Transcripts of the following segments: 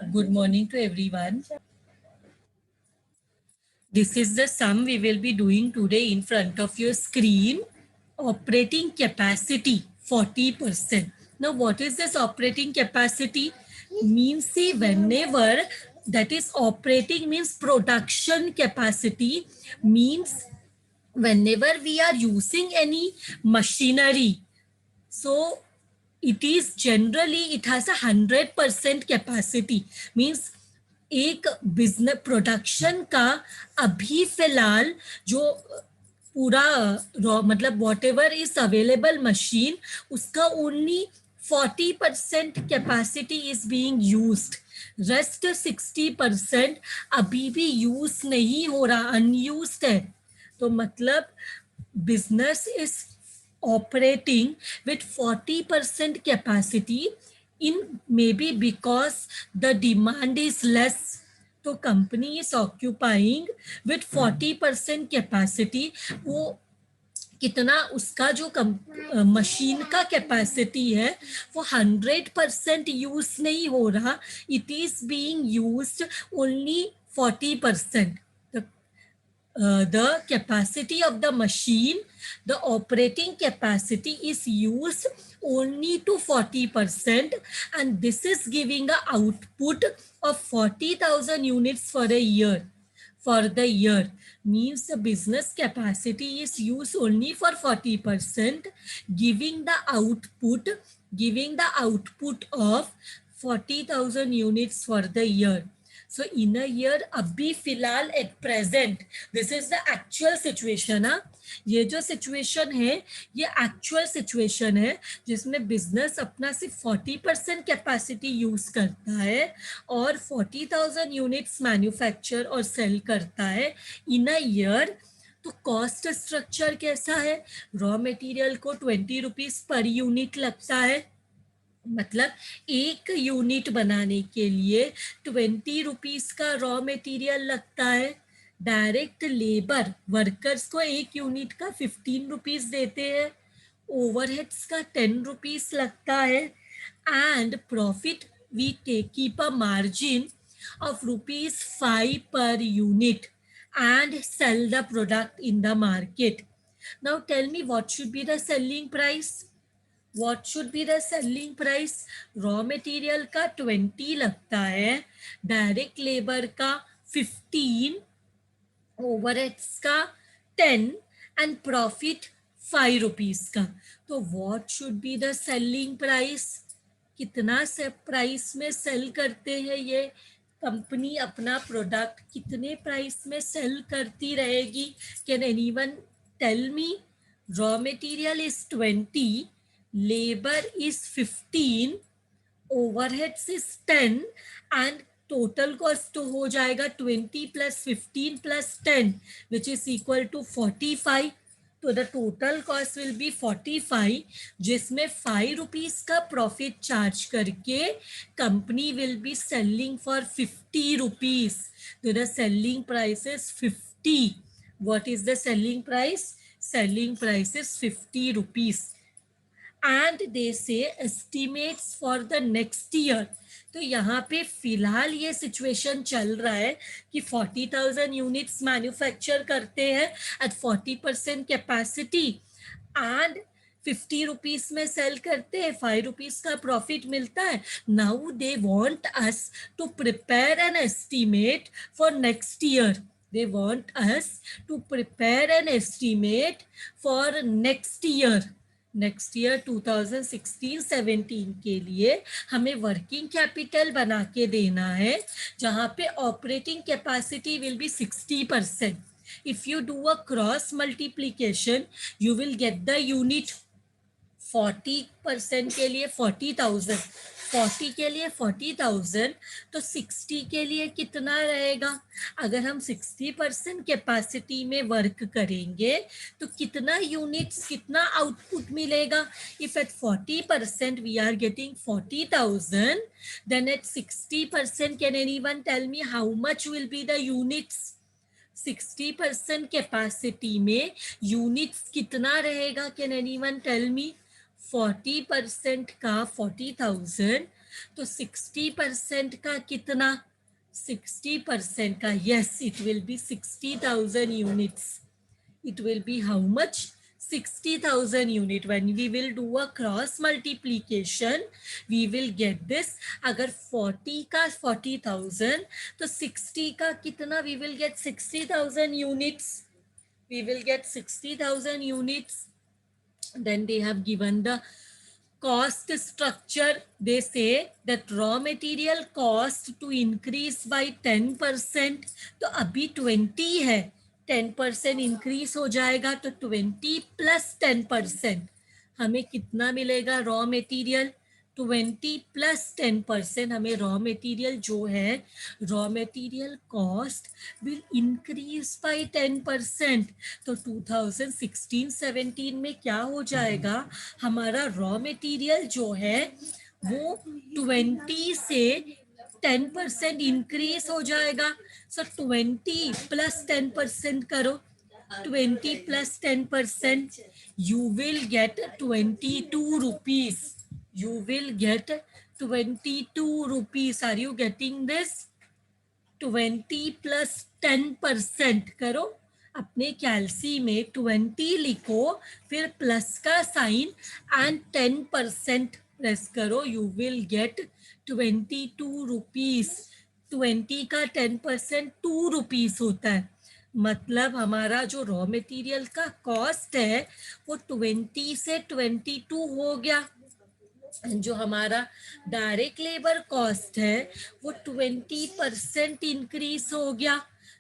Good morning to everyone. This is the sum we will be doing today in front of your screen. Operating capacity 40%. Now, what is this operating capacity? Means see, whenever that is operating means production capacity, means whenever we are using any machinery, so it is generally it has a 100% capacity. Means एक business production का अभी फिलहाल जो पूरा raw मतलब whatever is available machine उसका only 40% capacity is being used, rest 60% अभी भी यूज नहीं हो रहा, अनयूज्ड है. तो मतलब business is operating with 40% capacity in maybe because the demand is less. तो company is occupying with 40% capacity. वो कितना उसका जो मशीन का कैपेसिटी है वो 100% यूज नहीं हो रहा, it is being used only 40%. The capacity of the machine, the operating capacity is used only to 40%, and this is giving a output of 40,000 units for a year. For the year means the business capacity is used only for 40%, giving the output of 40,000 units for the year. So in a year अभी फिलहाल at present this is the actual situation. ये जो situation है ये actual situation है जिसमें business अपना सिर्फ 40% कैपेसिटी यूज करता है और 40,000 यूनिट्स मैन्युफैक्चर और सेल करता है इन अ ईयर. तो कॉस्ट स्ट्रक्चर कैसा है? रॉ मटेरियल को 20 रुपीज पर यूनिट लगता है, मतलब एक यूनिट बनाने के लिए 20 रुपीज का रॉ मटेरियल लगता है. डायरेक्ट लेबर वर्कर्स को एक यूनिट का 15 रुपीज देते हैं, ओवरहेड्स का 10 रुपीज लगता है, and profit we keep a margin of rupees 5 per unit and sell the product in the market. Now tell me what should be the selling price? What should be the selling price? Raw material का 20 लगता है, direct labour का 15, overheads का 10 and profit 5 rupees का. तो what should be the selling price? कितना से price में सेल करते हैं ये कंपनी अपना प्रोडक्ट, कितने प्राइस में सेल करती रहेगी? Can anyone tell me? Raw material is 20, labor is 15, overheads is 10 and total cost तो हो जाएगा 20 plus 15 plus 10 which is equal to 45. तो the total cost will be 45, जिसमें 5 रुपीज का प्रॉफिट चार्ज करके company will be selling for 50 rupees. तो the selling price is 50. What is the selling price? Selling price is 50 rupees. And they say estimates for the next year. तो यहाँ पे फिलहाल ये situation चल रहा है कि 40,000 यूनिट्स मैन्युफैक्चर करते हैं एट 40% कैपेसिटी एंड 50 रुपीज में सेल करते हैं, 5 रुपीज का प्रॉफिट मिलता है. Now they want us to prepare an estimate for next year. They want us to prepare an estimate for next year. Next year 2016-17 के लिए हमें वर्किंग कैपिटल बना के देना है जहां पे operating capacity will be 60%. If you do a cross multiplication you will get the unit. 40% के लिए 40,000, 40 के लिए 40,000, तो 60 के लिए कितना रहेगा? अगर हम 60% कैपेसिटी में वर्क करेंगे तो कितना यूनिट्स, कितना आउटपुट मिलेगा? If at 40% we are getting 40,000, then at 60% can anyone tell me how much will be the units? 60% capacity में यूनिट्स कितना रहेगा? कैन एनीवन टेल मी? 40% का 40,000 तो 60% का कितना, 60% का, yes, it will be 60,000 units. It will be how much? 60,000 unit. When we will do a cross multiplication, we will get this. अगर 40 का 40,000 तो 60 का कितना? We will get 60,000 units. We will get 60,000 units. Then they have given the cost structure. They say that raw material cost to increase by 10%. तो अभी 20 है, 10% increase हो जाएगा तो 20 प्लस 10% हमें कितना मिलेगा? रॉ मटेरियल 20 प्लस 10% हमें रॉ मटेरियल जो है, raw material cost will increase by 10%. तो 2016-17 में क्या हो जाएगा? हमारा रॉ मटेरियल जो है वो 20 से 10% इंक्रीज हो जाएगा. सो 20 प्लस 10% करो, 20 plus 10%, you will get 22 rupees. You will get 22 rupees. Are you getting this? 20 plus 10% करो, अपने कैलसी में 20 लिखो, फिर प्लस का साइन एंड 10% प्रेस करो, यू विल गेट 22 रुपीज. 20 का 10% 2 रुपीज होता है. मतलब हमारा जो रॉ मटेरियल का कॉस्ट है वो 20 से 22 हो गया. जो हमारा डायरेक्ट लेबर कॉस्ट है वो 20% इंक्रीज हो गया.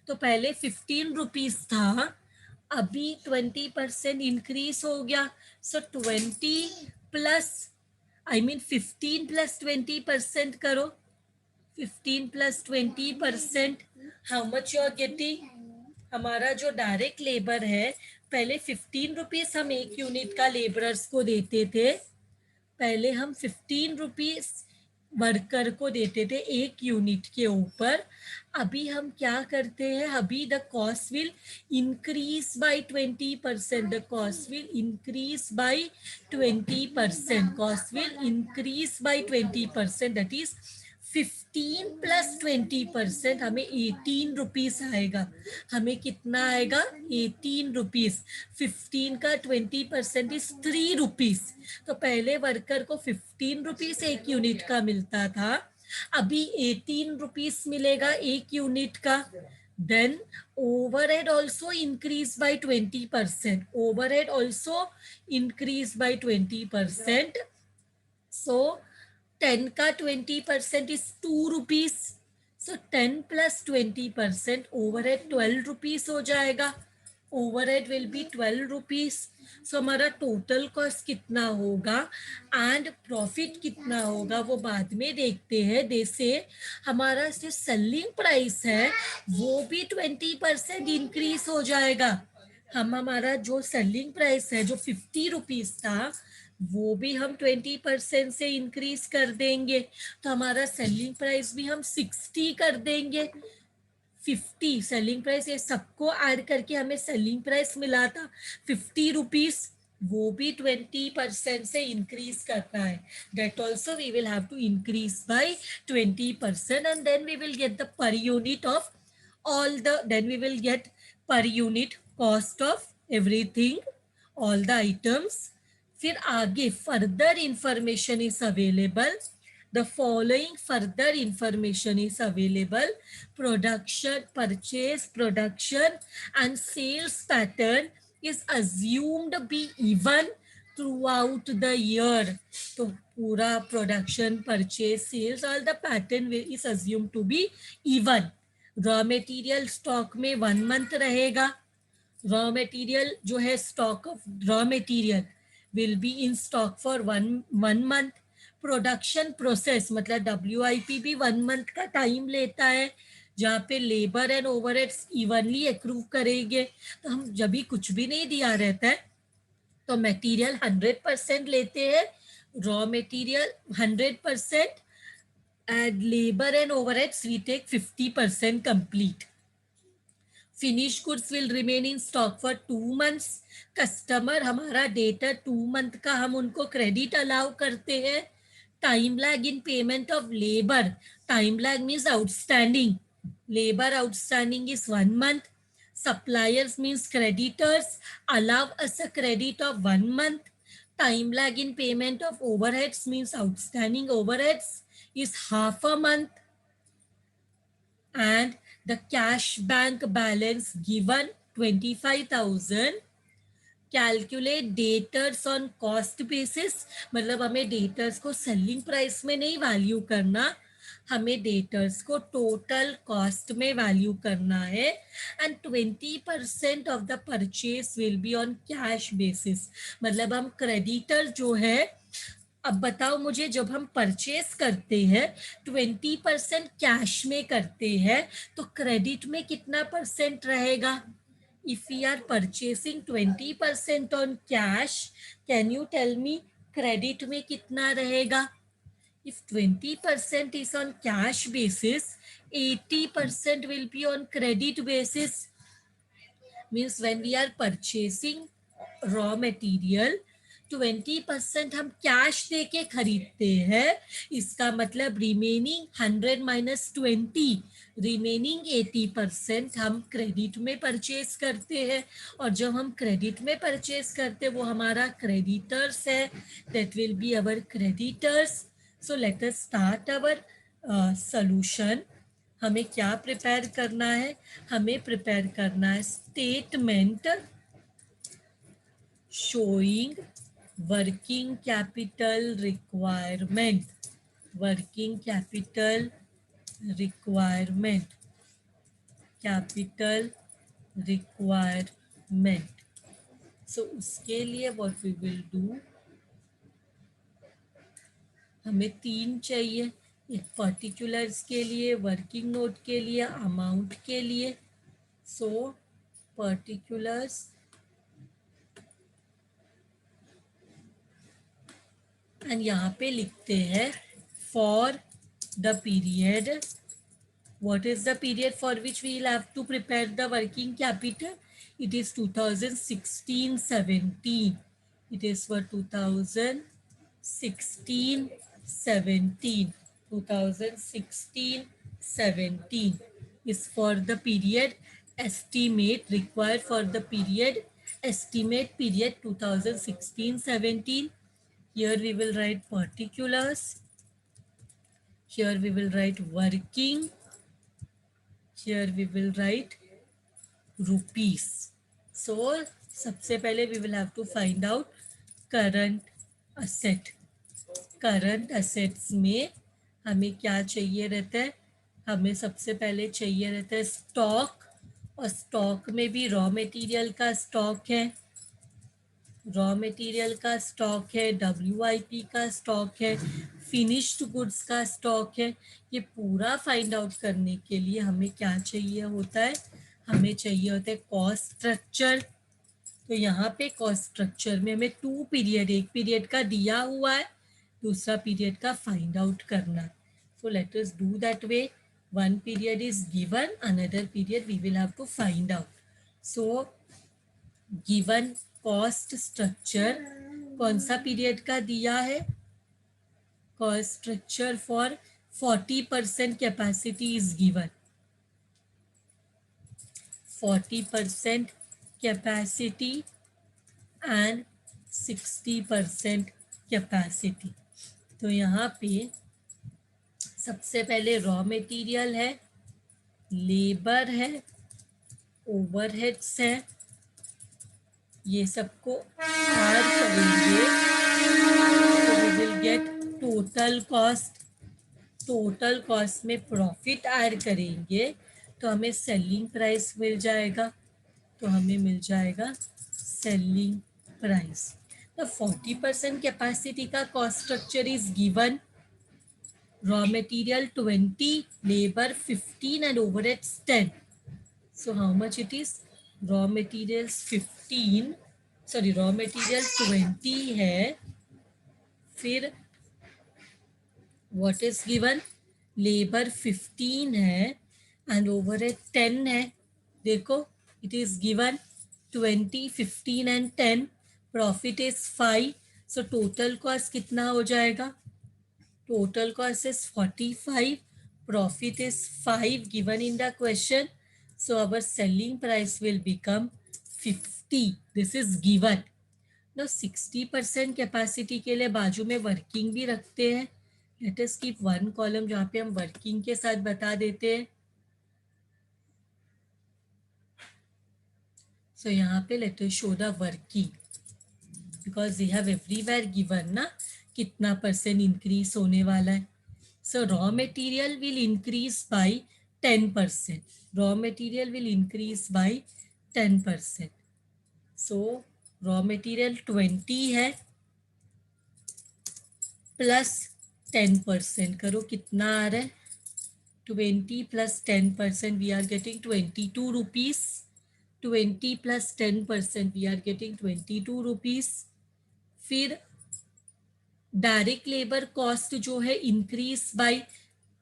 तो पहले 15 रुपीज था, अभी 20% इंक्रीज हो गया. So 20 plus, I mean 15 plus 20% करो, 15 plus 20%, how much you are getting? हमारा जो डायरेक्ट लेबर है, पहले 15 रुपीज हम एक यूनिट का लेबरर्स को देते थे. पहले हम 15 रुपीज वर्कर को देते थे एक यूनिट के ऊपर. अभी हम क्या करते हैं? अभी the cost will increase by 20%. The cost will increase by 20%. Cost will increase by 20%. That is 15 plus 20%, हमें 18 रुपीज आएगा. हमें कितना आएगा? 18 रुपीज. 15 का 20% इज 3 रुपीज. तो पहले वर्कर को 15 रुपीज एक यूनिट का मिलता था, अभी 18 रुपीज मिलेगा एक यूनिट का. Then overhead also increased by 20%. Overhead also increased by 20%. So 10 का 20% is 2 rupees. So 10 plus 20%, overhead 12 rupees हो जाएगा. Overhead will be 12 rupees. So हमारा टोटल कॉस्ट कितना होगा एंड प्रॉफिट कितना होगा वो बाद में देखते हैं. जैसे हमारा जो सेलिंग प्राइस है वो भी 20% इंक्रीज हो जाएगा. हमारा जो सेलिंग प्राइस है जो 50 रुपीज था वो भी हम 20% से इंक्रीज कर देंगे. तो हमारा सेलिंग प्राइस भी हम 60 कर देंगे. 50 सेलिंग प्राइस, ये सबको ऐड करके हमें सेलिंग प्राइस मिला था 50 रुपीज, वो भी 20% से इंक्रीज करना है. That also we will have to increase by 20%. And then we will get the per unit of all the, then we will get per unit cost of everything, all the items. फिर आगे further information is available. The following further information is available. Production, purchase, production and sales pattern is assumed be even throughout the year. तो पूरा production, purchase, sales, all the pattern is assumed to be even. Raw material stock में 1 month रहेगा. Raw material जो है stock of raw material will be in stock for one month. Production process मतलब WIP भी 1 month का time लेता है, जहाँ पे लेबर एंड ओवरहेड्स इवनली अक्रूव करेंगे. तो हम जब भी कुछ भी नहीं दिया रहता है तो मटेरियल 100% लेते हैं, raw material 100%, and labor and overheads we take 50% complete. Finished goods will remain in stock for 2 months. Customer हमारा डेटा 2 मंथ का हम उनको क्रेडिट अलाउ करते हैं. Time lag in payment of labor. Time lag means outstanding. Labor outstanding is 1 month. Suppliers means creditors. Allow us a credit of 1 month. Time lag in payment of overheads means outstanding overheads is half a month. And the cash bank balance given 25,000. Calculate debtors on cost basis, मतलब हमें debtors को selling price में नहीं value करना, हमें debtors को total cost में value करना है. And 20% of the purchase will be on cash basis. मतलब हम क्रेडिटर जो है, अब बताओ मुझे, जब हम परचेस करते हैं 20% कैश में करते हैं तो क्रेडिट में कितना परसेंट रहेगा? If we are purchasing 20% on cash, can you tell me credit में कितना रहेगा? If 20% is on cash basis, 80% will be on credit basis. Means when we are purchasing raw material, 20% हम कैश दे के खरीदते हैं, इसका मतलब रिमेनिंग 100 माइनस 20, रिमेनिंग 80% हम क्रेडिट में परचेज करते हैं. और जब हम क्रेडिट में परचेज करते हैं वो हमारा क्रेडिटर्स है, that will be our creditors. So let us start our solution. हमें क्या प्रिपेयर करना है? हमें प्रिपेयर करना है statement showing working capital requirement. Working capital requirement. Capital requirement. So उसके लिए what we will do, हमें 3 चाहिए, एक पर्टिकुलर्स के लिए, वर्किंग नोट के लिए, अमाउंट के लिए. सो पर्टिकुलर्स एंड यहाँ पे लिखते हैं for the period. What is the period for which we will have to prepare the working capital? It is 2016-17. It is for 2016-17. 2016-17 is for the period estimate, required for the period estimate period 2016-17. Here we will write particulars. Here we will write working. Here we will write rupees. So सबसे पहले we will have to find out current asset. Current assets में हमें क्या चाहिए रहता है? हमें सबसे पहले चाहिए रहता है स्टॉक, और स्टॉक में भी रॉ मटेरियल का स्टॉक है, रॉ मटेरियल का स्टॉक है, WIP का स्टॉक है, फिनिश्ड गुड्स का स्टॉक है. ये पूरा फाइंड आउट करने के लिए हमें क्या चाहिए होता है? हमें चाहिए होता है कॉस्ट स्ट्रक्चर. तो यहाँ पे कॉस्ट स्ट्रक्चर में हमें 2 पीरियड, एक पीरियड का दिया हुआ है, दूसरा पीरियड का फाइंड आउट करना. So let us do that way. One period is given, another period we will have to find out. So given cost structure कौन सा पीरियड का दिया है? Cost structure for 40% capacity is given. 40% capacity and 60% capacity. तो यहाँ पे सबसे पहले रॉ मटेरियल है, लेबर है, ओवरहेड्स है, ये सबको ऐड करेंगे तो we will get total cost. Total cost में प्रॉफिट ऐड करेंगे तो हमें सेलिंग प्राइस मिल जाएगा. तो हमें मिल जाएगा सेलिंग प्राइस. तो 40% कैपेसिटी का cost structure is given. Raw material 20, labour 15 and overheads 10. So how much it is? Raw materials 15, sorry raw material 20 है, फिर what is given? Labor 15 है and overhead 10 है. देखो it is given 20, 15 and 10. Profit is 5. So total cost कितना हो जाएगा? total cost is 45, profit is 5 given in the question, so our selling price will become 50. This is given. Now 60% capacity के लिए बाजू में working भी रखते हैं. Let us keep one column जहाँ पे हम वर्किंग के साथ बता देते हैं. सो यहाँ पे let us show the working, because we have everywhere given ना कितना परसेंट इंक्रीज होने वाला है. So raw material will increase by 10%. Raw material will increase by 10%. So raw material 20 है प्लस 10% करो कितना आ रहा है. 20 plus 10% we are getting 22 rupees. 20 plus 10% we are getting 22 rupees. फिर डायरेक्ट लेबर कॉस्ट जो है increase by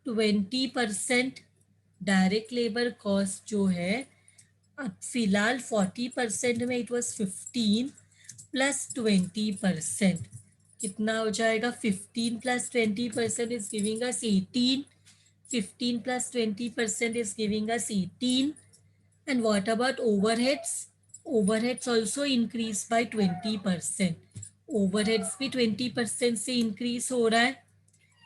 20%. Direct labour cost जो है अब फिलहाल 40% में इट वॉज 15 प्लस 20%. कितना हो जाएगा. 15 plus 20% is giving us 18. 15 plus 20% is giving us 18. And what about overheads? Overheads also increase by 20%. Overheads भी 20% से increase हो रहा है.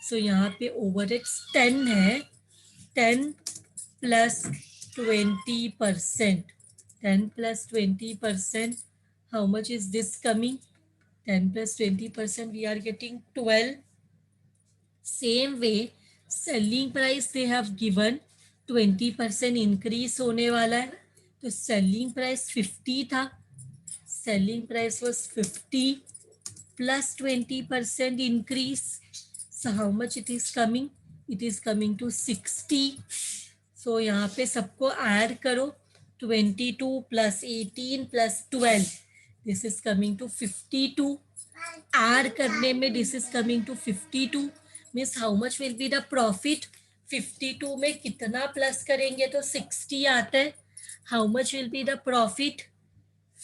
So यहाँ पे overheads 10 है. 10 plus 20%. 10 plus 20%. How much is this coming? 10 plus 20% we are getting 12. Same way selling price they have given 20% increase होने वाला है. तो selling price 50 था. Selling price was 50 plus 20% increase. So how much it is coming? It is coming to 60. So यहाँ पे सबको add करो. 22 plus 18 plus 12. This is coming to 52. Add करने में this is coming to 52. Means how much will be the profit? 52 में कितना plus करेंगे तो 60 आता है. How much will be the profit?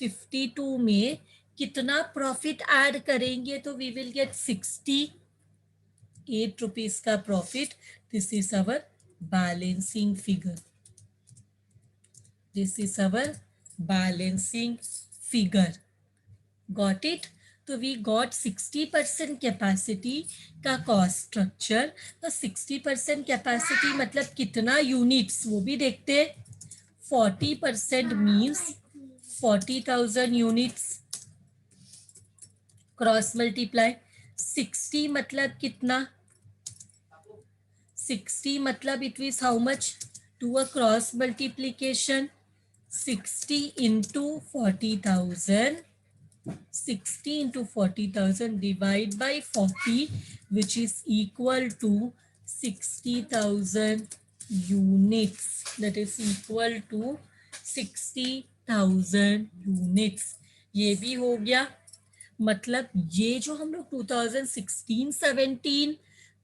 52 में कितना प्रॉफिट ऐड करेंगे तो we will get 68 रुपीज का profit. This is our balancing figure. This is our balancing figure. Got it. तो वी गॉट 60% कैपेसिटी का कॉस्ट स्ट्रक्चर. तो 60% कैपेसिटी मतलब कितना यूनिट्स वो भी देखते हैं. 40% मीन्स 40,000 यूनिट्स. Cross multiply. 60 मतलब कितना. 60 मतलब it means how much. Do a cross multiplication. 60 into 40,000. 60 into 40,000 divide by 40, which is equal to 60,000 units. That is equal to 60,000 units. ये भी हो गया. मतलब ये जो हम लोग 2016-17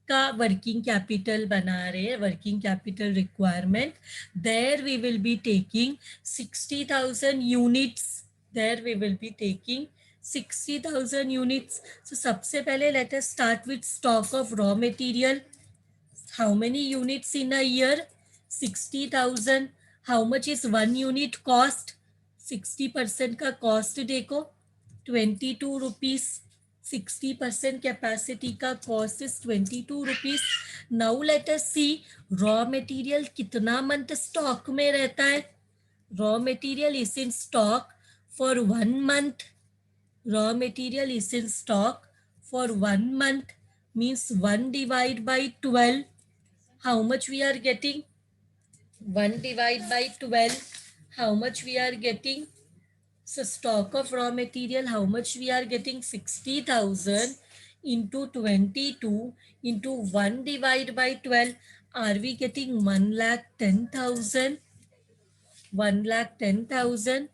का वर्किंग कैपिटल बना रहे हैं, working capital requirement, there we will be taking 60,000 units. There we will be taking 60,000 units. So सबसे पहले let us start with stock of raw material. How many units in a year? 60,000. How much is 1 unit cost? 60% का cost देखो 22 rupees. 60% capacity का cost is 22 rupees. Now let us see raw material कितना month stock में रहता है. Raw material is in stock for 1 month. Raw material is in stock for 1 month, means 1 divided by 12. How much we are getting? 1 divided by 12. How much we are getting? So stock of raw material, how much we are getting? 60,000 into 22 into 1 divided by 12. Are we getting 1,10,000? 1,10,000.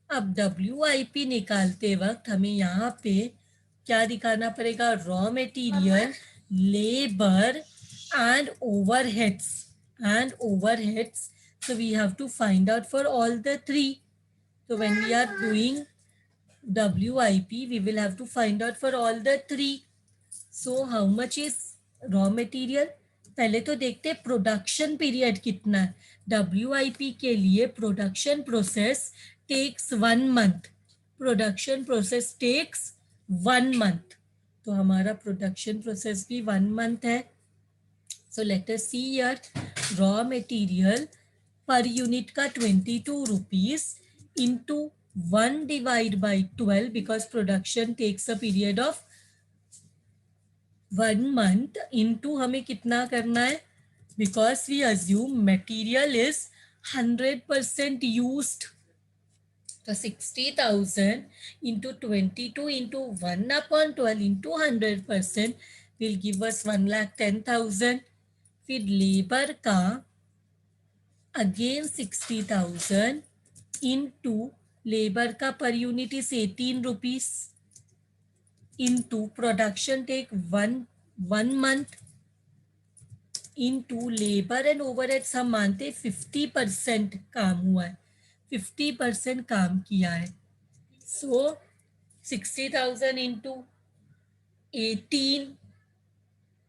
अब WIP निकालते वक्त हमें यहाँ पे क्या दिखाना पड़ेगा? Raw material, labour and overheads. And overheads. So we have to find out for all the three. So when we are doing WIP, we will have to find out for all the three. So how much is raw material, पहले तो देखते हैं production period कितना है। WIP के लिए production process takes 1 month, production process takes 1 month, तो हमारा प्रोडक्शन प्रोसेस भी 1 मंथ है। So let us see here, raw material per unit का 22 rupees into 1/12 because production takes a period of 1 month into हमें कितना करना है, because we assume material is 100% used, तो 60,000 into 22 into 1/12 into 100% will give us 1,10,000। फिर labour का again 60,000 into labour का per unit is 18 rupees into production take 1 month into labour and overheads हम मानते 50% काम हुआ है, 50% काम किया है। सो 60,000 into 18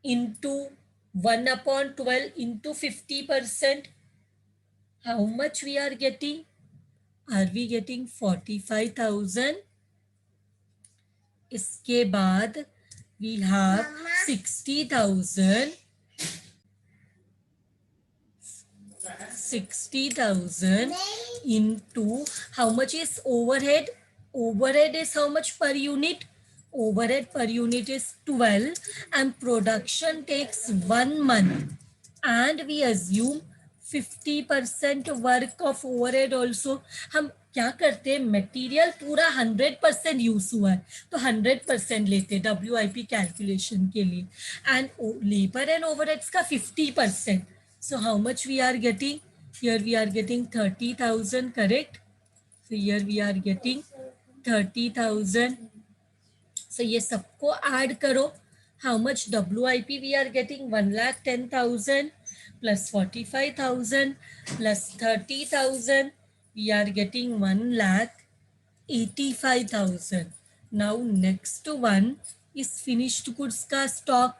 into 1/12 into 50%, how much we are getting? Are we getting 45,000? इसके बाद we have 60,000 into how much is overhead? Overhead is how much per unit? Overhead per unit is 12 and production takes 1 month and we assume 50% work of overhead also। हम क्या करते हैं, material पूरा 100% use हुआ है तो 100% लेते हैं WIP कैलकुलेशन के लिए, एंड लेबर एंड ओवरहेड्स का 50%। So how much we are getting? Here we are getting 30,000, correct? So here we are getting 30,000. So ये सबको add करो. How much WIP we are getting? 1,10,000 plus 45,000 plus 30,000. We are getting 1,85,000. Now next one is finished goods का stock.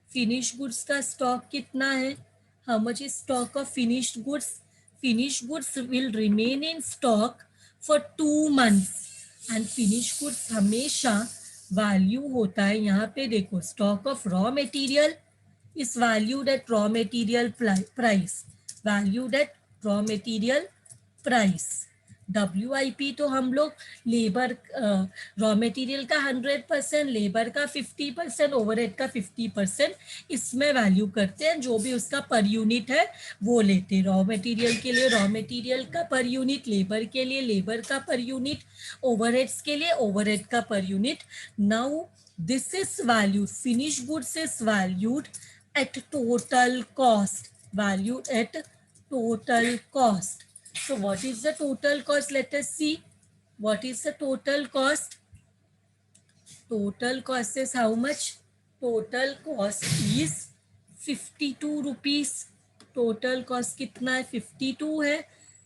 Finish goods का stock कितना है, how much is stock of finished goods? Finish goods will remain in stock for 2 months and finish goods हमेशा value होता है, यहाँ पे देखो stock of raw material is valued at raw material price, valued at raw material price. WIP तो हम लोग labour raw material का 100%, लेबर का 50%, ओवरहेड का 50% इसमें वैल्यू करते हैं, जो भी उसका पर यूनिट है वो लेते हैं। रॉ मटेरियल के लिए रॉ मटेरियल का पर यूनिट, लेबर के लिए लेबर का पर यूनिट, ओवरहेड्स के लिए ओवरहेड का per unit. Now this is valued, finish goods is valued at total cost, valued at total cost. So what is the total cost? Let us see. What is the total cost? Total cost is how much? Total cost is 52 rupees. Total cost कितना है? 52 है।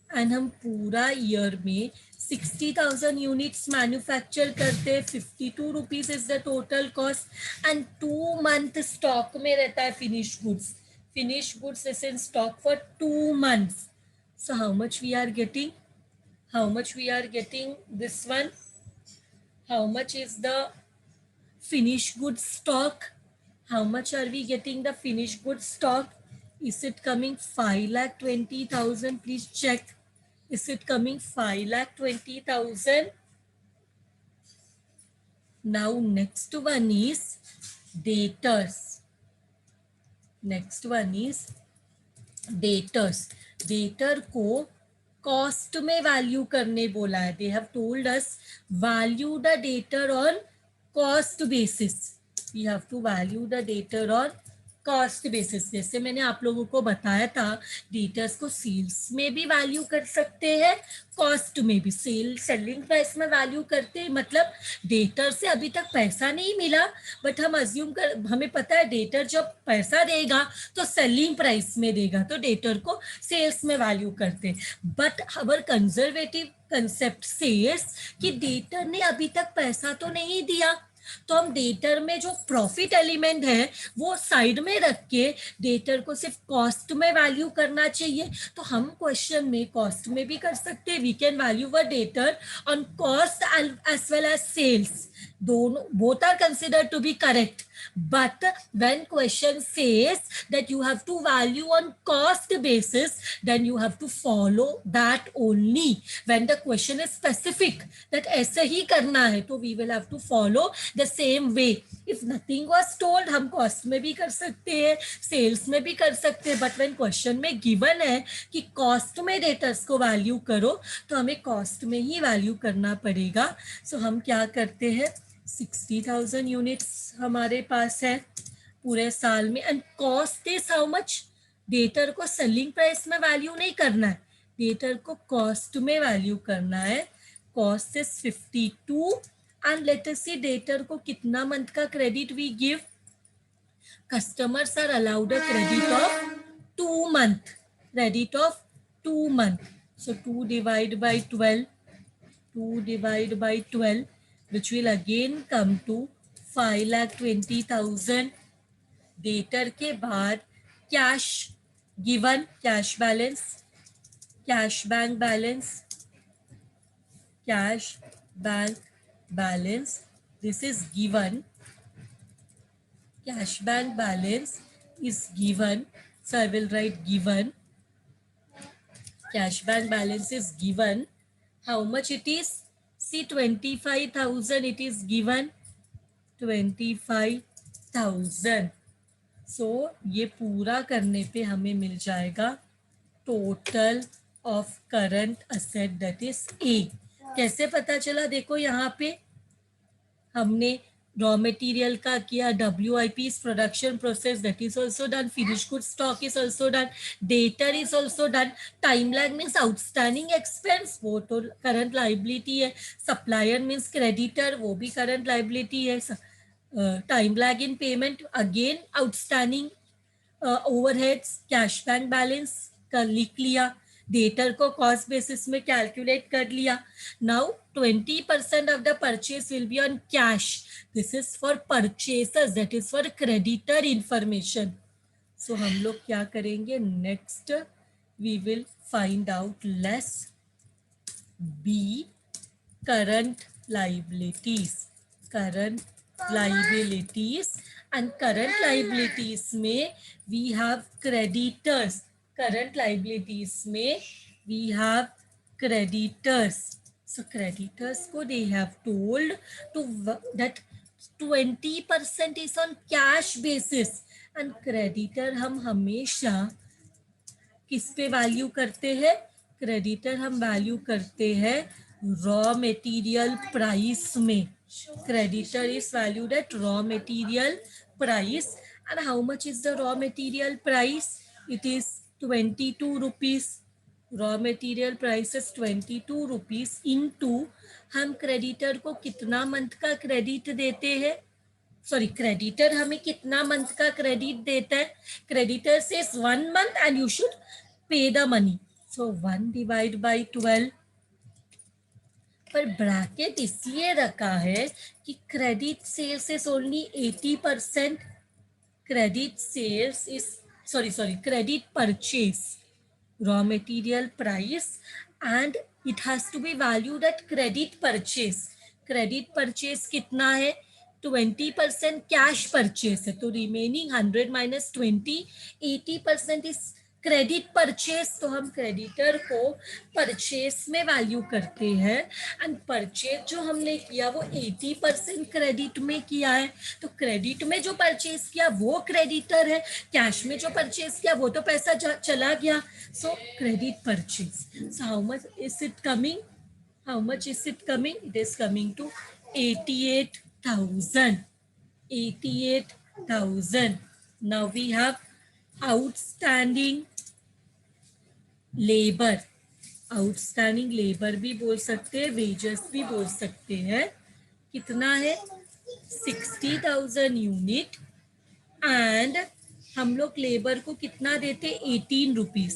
And हम पूरा year में 60,000 units manufacture करते हैं, 52 rupees is the total cost and 2 month stock में रहता है finish goods. Finish goods is in stock for 2 months. So how much we are getting? How much we are getting this one? How much is the finished goods stock? How much are we getting the finished goods stock? Is it coming 5,20,000? Please check. Is it coming 5,20,000? Now next one is debtors. Next one is debtors. Debtor को cost में value करने बोला है, they have told us value the debtor on cost basis, we have to value the debtor on cost basis. जैसे मैंने आप लोगों को बताया था डेटर्स को सेल्स में भी वैल्यू कर सकते हैं, कॉस्ट में भी। सेलिंग प्राइस में वैल्यू करते हैं, मतलब डेटर से अभी तक पैसा नहीं मिला बट हम अज्यूम कर, हमें पता है डेटर जब पैसा देगा तो सेलिंग प्राइस में देगा, तो डेटर को सेल्स में वैल्यू करते हैं। But our conservative concept says कि डेटर ने अभी तक पैसा तो नहीं दिया, तो हम डेटर में जो प्रॉफिट एलिमेंट है वो साइड में रख के डेटर को सिर्फ कॉस्ट में वैल्यू करना चाहिए। तो हम क्वेश्चन में कॉस्ट में भी कर सकते हैं, we can value the debtor on cost as well as sales, दोनों both are considered to be correct. But when question says that you have to value on cost basis, then you have to follow that only. When the question is specific that ऐसे ही करना है, तो we will have to follow the same way. If nothing was told, हम cost में भी कर सकते हैं, sales में भी कर सकते हैं, but when question में given है कि cost में debtors को value करो, तो हमें cost में ही value करना पड़ेगा. So हम क्या करते हैं, 60,000 यूनिट्स हमारे पास है पूरे साल में, and cost is how much, debtor को सेलिंग प्राइस में वैल्यू नहीं करना है, डेटर को कॉस्ट में वैल्यू करना है. Cost is 52 and let us see debtor को कितना मंथ का credit we give. Customers are allowed a credit of 2 month, credit of 2 month. So 2 divided by 12, 2 divided by 12, which will again come to 5,20,000. Debtor के बाद cash given, cash balance, cash bank balance, cash bank balance, this is given. Cash bank balance is given, so I will write given. Cash bank balance is given. How much it is? See, 25,000 it is given, 25,000. So ये पूरा करने पे हमें मिल जाएगा total of current asset that is a. कैसे पता चला? देखो यहाँ पे हमने रॉ मटेरियल का किया, WIP is production process, that is also done, finished goods stock is also done, debtor is also done, time lag means outstanding expense, वो तो current liability है, supplier means creditor, वो भी current liability है, time lag in payment again outstanding overheads, cash bank balance का लिख लिया, debtor को कॉस्ट बेसिस में कैलकुलेट कर लिया. Now 20% of the purchase will be on cash. This is for purchasers, that is for creditor information. So हम लोग क्या करेंगे, next we will find out less B current liabilities. Current liabilities and current liabilities में we have creditors. Current liabilities में we have creditors. So creditors को they have told to that 20% is on cash basis, and creditor हम हमेशा किस पे value करते हैं? Creditor हम वैल्यू करते हैं रॉ मटेरियल प्राइस में. Creditor is valued at raw material price. And how much is the raw material price? It is 22 rupees. Raw material price is 22 rupees into हम क्रेडिटर को कितना month का credit देते हैं, sorry creditor हमें कितना month का क्रेडिट देता है. Creditor says 1 month and you should pay the money. So 1 divided by 12. पर ब्रैकेट इसलिए रखा है कि credit sales is only 80%. Credit sales is credit purchase, raw material price, and it has to be valued at credit purchase. Credit purchase कितना है? 20% cash purchase है, तो remaining 100 minus 20, 80% is credit purchase. तो हम क्रेडिटर को purchase में value करते हैं, एंड परचेज जो हमने किया वो 80% क्रेडिट में किया है. तो क्रेडिट में जो परचेस किया वो क्रेडिटर है, कैश में जो परचेस किया वो तो पैसा चला गया. So credit purchase. So how much is it coming? How much is it coming? It is coming to 88,000. 88,000. Now we have outstanding labour. Outstanding labour भी बोल सकते हैं, वेजेस भी बोल सकते हैं. कितना है? 60,000 यूनिट. एंड हम लोग लेबर को कितना देते? 18 rupees.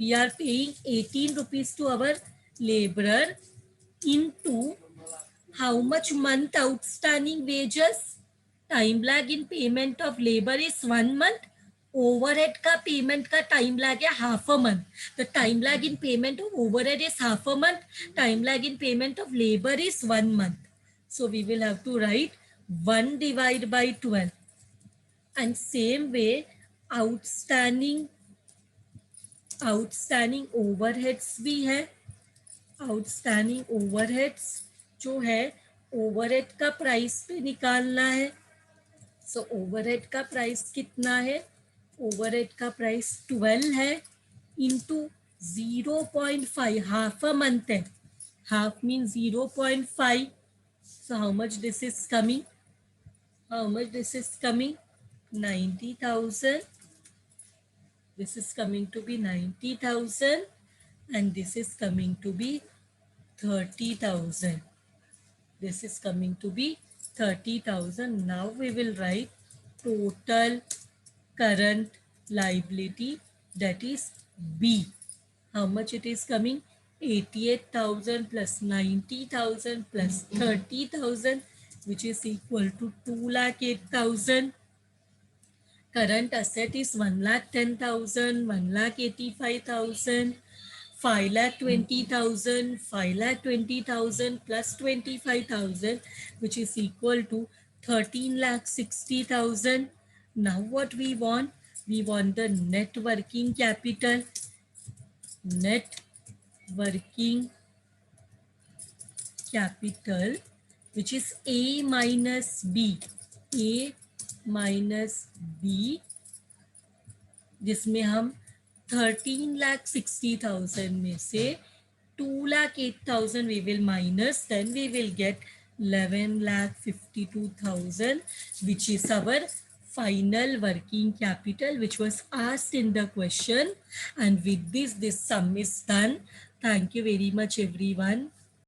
We are paying 18 rupees to our labour into How much month outstanding wages? Time lag in payment of labor is 1 month. Overhead का payment का time lag है half a month. The time lag in payment of overhead is half a month. Time lag in payment of labor is 1 month. So we will have to write 1 divided by 12. And same way, outstanding overheads भी है. Outstanding overheads जो है overhead का price पे निकालना है. सो overhead का price कितना है? ओवरहेड का प्राइस 12 है इंटू 0.5. हाफ अ मंथ है. Half mean 0.5. So how much this is coming? 90,000. This is coming to be 90,000 and this is coming to be 30,000. This is coming to be 30,000. Now we will write total current liability, that is B. How much it is coming? 88,000 plus 90,000 plus 30,000, which is equal to 2,08,000. Current asset is 1,10,000, 1,85,000, 5,20,000, 5,20,000 plus 25,000, which is equal to 13,60,000. Now what we want? We want the net working capital. Net working capital, which is A minus B. A minus B, जिसमें हम 13,60,000 में से 2,08,000 we will minus, then we will get 11,52,000, which is our final working capital, which was asked in the question. And with this sum is done. Thank you very much, everyone.